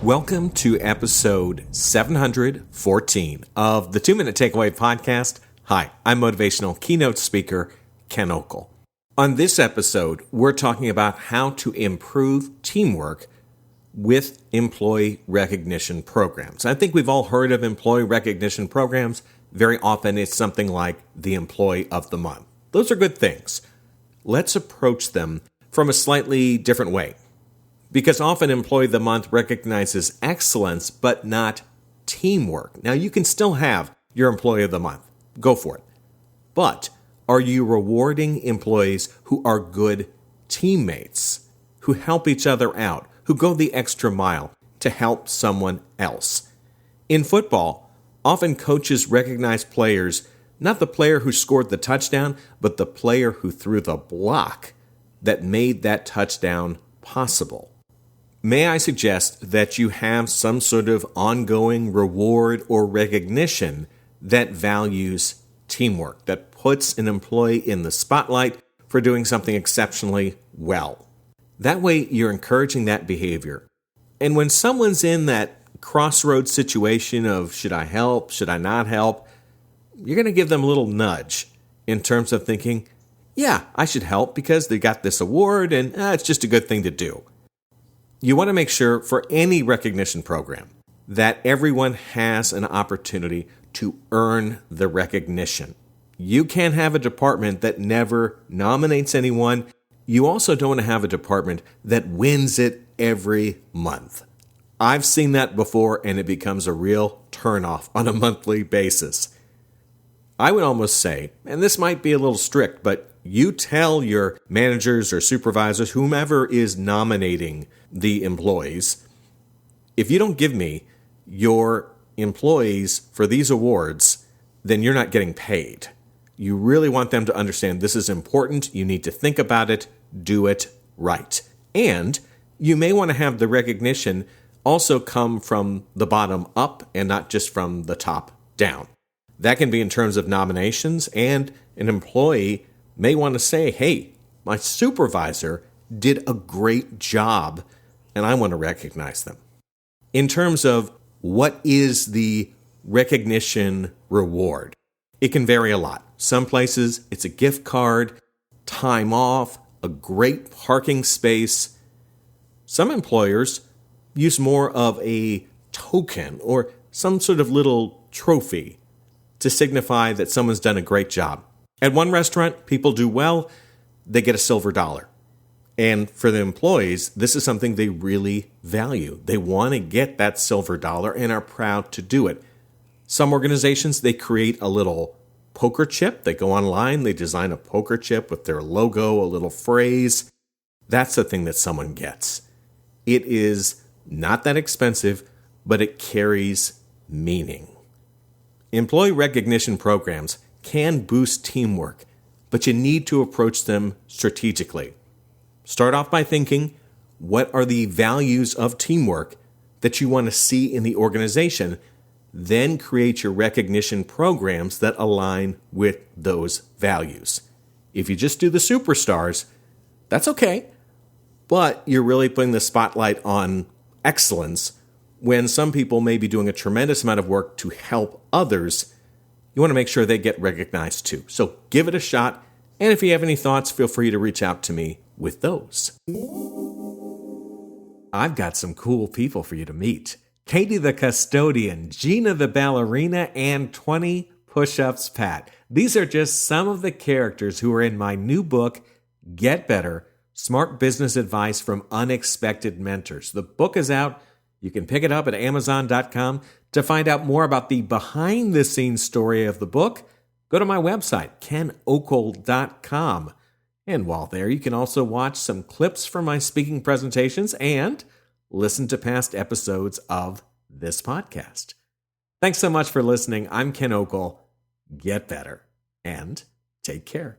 Welcome to episode 714 of the 2-Minute Takeaway Podcast. Hi, I'm Motivational Keynote Speaker Ken Okel. On this episode, we're talking about how to improve teamwork with employee recognition programs. I think we've all heard of employee recognition programs. Very often it's something like the Employee of the Month. Those are good things. Let's approach them from a slightly different way. Because often Employee of the Month recognizes excellence, but not teamwork. Now, you can still have your Employee of the Month. Go for it. But are you rewarding employees who are good teammates, who help each other out, who go the extra mile to help someone else? In football, often coaches recognize players, not the player who scored the touchdown, but the player who threw the block that made that touchdown possible. May I suggest that you have some sort of ongoing reward or recognition that values teamwork, that puts an employee in the spotlight for doing something exceptionally well. That way, you're encouraging that behavior. And when someone's in that crossroads situation of should I help, should I not help, you're going to give them a little nudge in terms of thinking, yeah, I should help because they got this award and it's just a good thing to do. You want to make sure for any recognition program that everyone has an opportunity to earn the recognition. You can't have a department that never nominates anyone. You also don't want to have a department that wins it every month. I've seen that before and it becomes a real turnoff on a monthly basis. I would almost say, and this might be a little strict, but you tell your managers or supervisors, whomever is nominating the employees, if you don't give me your employees for these awards, then you're not getting paid. You really want them to understand this is important. You need to think about it, do it right. And you may want to have the recognition also come from the bottom up and not just from the top down. That can be in terms of nominations, and an employee may want to say, hey, my supervisor did a great job, and I want to recognize them. In terms of what is the recognition reward, it can vary a lot. Some places, it's a gift card, time off, a great parking space. Some employers use more of a token or some sort of little trophy to signify that someone's done a great job. At one restaurant, people do well, they get a silver dollar. And for the employees, this is something they really value. They want to get that silver dollar and are proud to do it. Some organizations, they create a little poker chip. They go online, they design a poker chip with their logo, a little phrase. That's the thing that someone gets. It is not that expensive, but it carries meaning. Employee recognition programs can boost teamwork, but you need to approach them strategically. Start off by thinking, what are the values of teamwork that you want to see in the organization? Then create your recognition programs that align with those values. If you just do the superstars, that's okay, but you're really putting the spotlight on excellence when some people may be doing a tremendous amount of work to help others. You want to make sure they get recognized too. So give it a shot. And if you have any thoughts, feel free to reach out to me with those. I've got some cool people for you to meet. Katie the custodian, Gina the ballerina, and 20 push-ups Pat. These are just some of the characters who are in my new book, Get Better, Smart Business Advice from Unexpected Mentors. The book is out. You can pick it up at Amazon.com. To find out more about the behind-the-scenes story of the book, go to my website, KenOkel.com. And while there, you can also watch some clips from my speaking presentations and listen to past episodes of this podcast. Thanks so much for listening. I'm Ken Okel. Get better and take care.